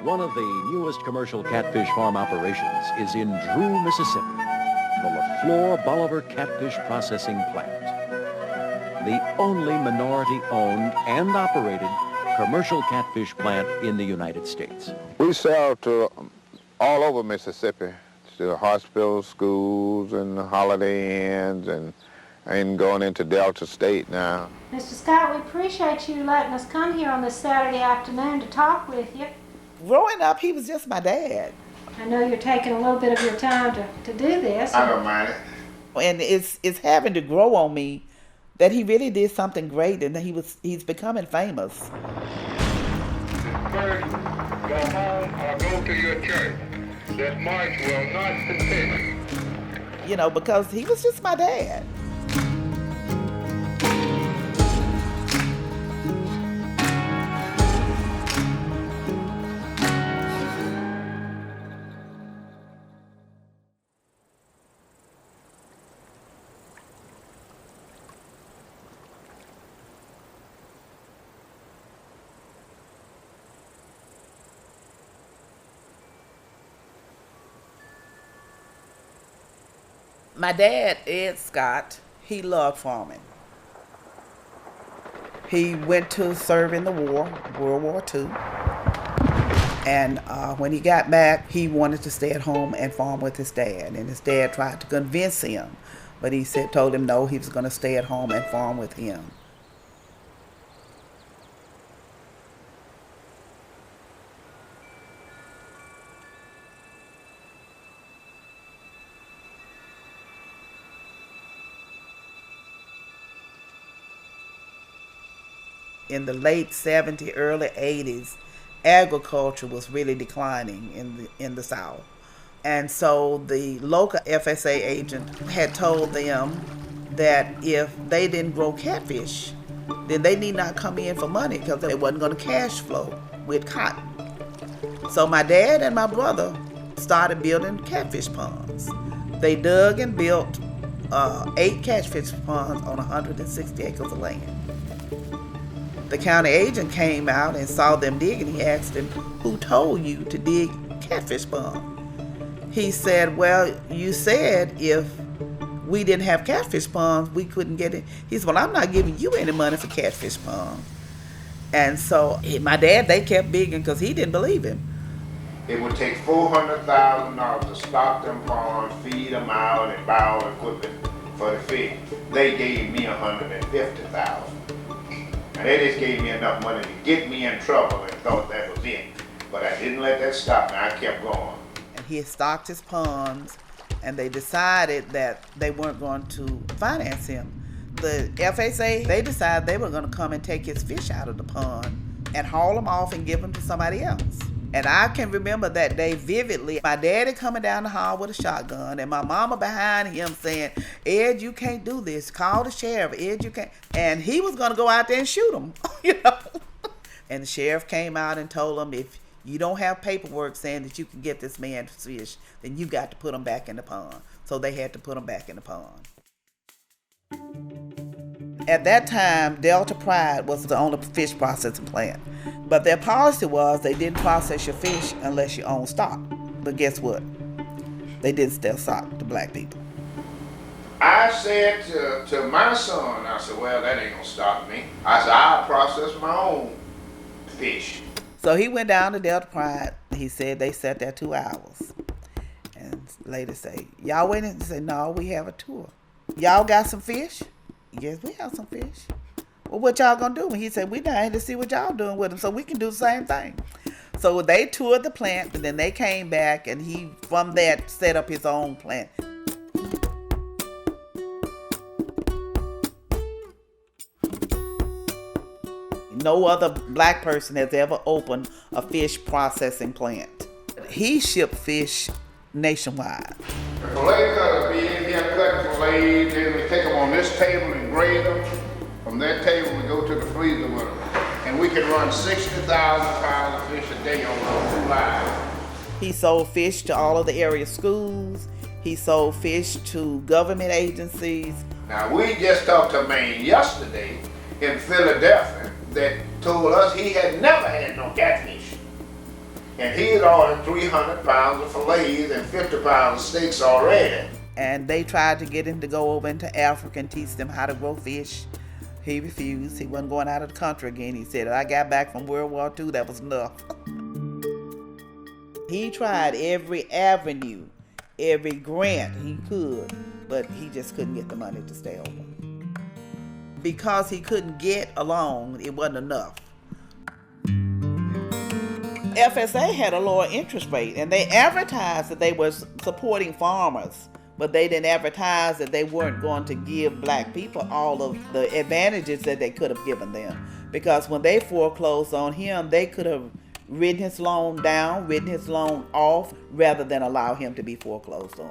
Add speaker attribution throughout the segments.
Speaker 1: One of the newest commercial catfish farm operations is in Drew, Mississippi, the Leflore-Bolivar Catfish Processing Plant, the only minority-owned and operated commercial catfish plant in the United States.
Speaker 2: We sell to all over Mississippi, to hospitals, schools, and Holiday Inns, and going into Delta State now.
Speaker 3: Mr. Scott, we appreciate you letting us come here on this Saturday afternoon to talk with you.
Speaker 4: Growing up, he was just my dad.
Speaker 3: I know you're taking a little bit of your time to do this.
Speaker 2: I don't mind it.
Speaker 4: And it's having to grow on me that he really did something great and that he's becoming famous.
Speaker 5: First, go home or go to your church. This march will not continue.
Speaker 4: You know, because he was just my dad. My dad, Ed Scott, he loved farming. He went to serve in the war, World War II. And when he got back, he wanted to stay at home and farm with his dad. And his dad tried to convince him, but he told him no, he was going to stay at home and farm with him. In the late 70s, early 80s, agriculture was really declining in the South. And so the local FSA agent had told them that if they didn't grow catfish, then they need not come in for money because they wasn't going to cash flow with cotton. So my dad and my brother started building catfish ponds. They dug and built 8 catfish ponds on 160 acres of land. The county agent came out and saw them digging. He asked him, "Who told you to dig catfish pond?" He said, "Well, you said if we didn't have catfish ponds, we couldn't get it." He said, "Well, I'm not giving you any money for catfish ponds." And so my dad, they kept digging because he didn't believe him.
Speaker 2: It would take $400,000 to stock them ponds, feed them out, and buy all the equipment for the fish. They gave me $150,000. And they just gave me enough money to get me in trouble and thought that was it. But I didn't let that stop me. I kept going.
Speaker 4: And he had stocked his ponds, and they decided that they weren't going to finance him. The FSA, they decided they were going to come and take his fish out of the pond and haul them off and give them to somebody else. And I can remember that day vividly. My daddy coming down the hall with a shotgun and my mama behind him saying, "Ed, you can't do this. Call the sheriff. Ed, you can't." And he was going to go out there and shoot him, you know. And the sheriff came out and told him, if you don't have paperwork saying that you can get this man's fish, then you got to put him back in the pond. So they had to put him back in the pond. At that time, Delta Pride was the only fish processing plant. But their policy was they didn't process your fish unless you own stock. But guess what? They didn't sell stock to black people.
Speaker 2: I said to my son, I said, "Well, that ain't gonna stop me." I said, "I'll process my own fish."
Speaker 4: So he went down to Delta Pride. He said they sat there 2 hours. And later say, "Y'all waiting?" He said, "No, we have a tour." "Y'all got some fish?" "Yes, we have some fish." "Well, what y'all gonna do?" And he said, "We down here to see what y'all doing with them so we can do the same thing." So they toured the plant, and then they came back, and he, from that, set up his own plant. No other black person has ever opened a fish processing plant. He shipped fish nationwide.
Speaker 2: The fillet cutter be in here cutting fillets, then we take them on this table and grade them. From that table, we go to the freezer with them. And we can run 60,000 pounds of fish a day on those 2 lines.
Speaker 4: He sold fish to all of the area schools. He sold fish to government agencies.
Speaker 2: Now, we just talked to a man yesterday in Philadelphia that told us he had never had no catfish. And he had ordered 300 pounds of fillets and 50 pounds of steaks already.
Speaker 4: And they tried to get him to go over into Africa and teach them how to grow fish. He refused. He wasn't going out of the country again. He said, I got back from World War II, that was enough. He tried every avenue, every grant he could, but he just couldn't get the money to stay over. Because he couldn't get a loan, it wasn't enough. FSA had a lower interest rate, and they advertised that they were supporting farmers, but they didn't advertise that they weren't going to give black people all of the advantages that they could have given them. Because when they foreclosed on him, they could have written his loan down, written his loan off, rather than allow him to be foreclosed on.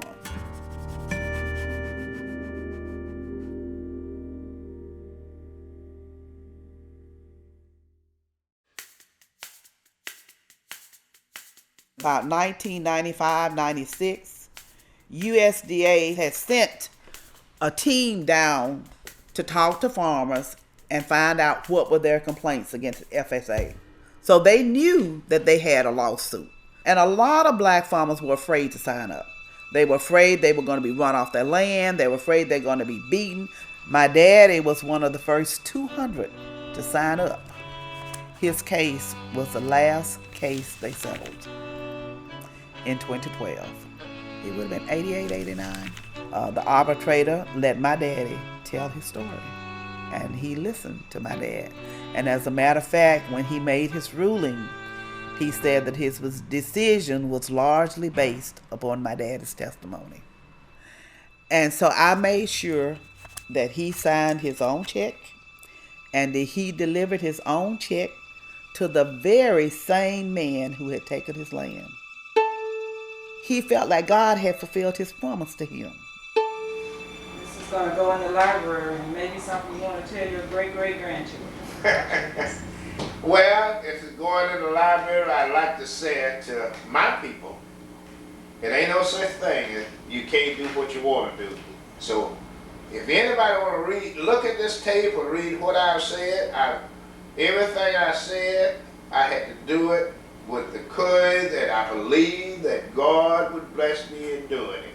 Speaker 4: About 1995-96, USDA had sent a team down to talk to farmers and find out what were their complaints against FSA. So they knew that they had a lawsuit. And a lot of black farmers were afraid to sign up. They were afraid they were going to be run off their land. They were afraid they were going to be beaten. My daddy was one of the first 200 to sign up. His case was the last case they settled in 2012. It would have been 88, 89. The arbitrator let my daddy tell his story, and he listened to my dad. And as a matter of fact, when he made his ruling, he said that his decision was largely based upon my daddy's testimony. And so I made sure that he signed his own check and that he delivered his own check to the very same man who had taken his land. He felt like God had fulfilled his promise to him.
Speaker 6: This is going to go in the library, and maybe something you want to tell your great-great-grandchildren.
Speaker 2: Well, if it's going in the library, I'd like to say it to my people. It ain't no such thing as you can't do what you want to do. So if anybody want to look at this tape or read what I've said, everything I said, I had to do it with the courage that I believe that God would bless me in doing it.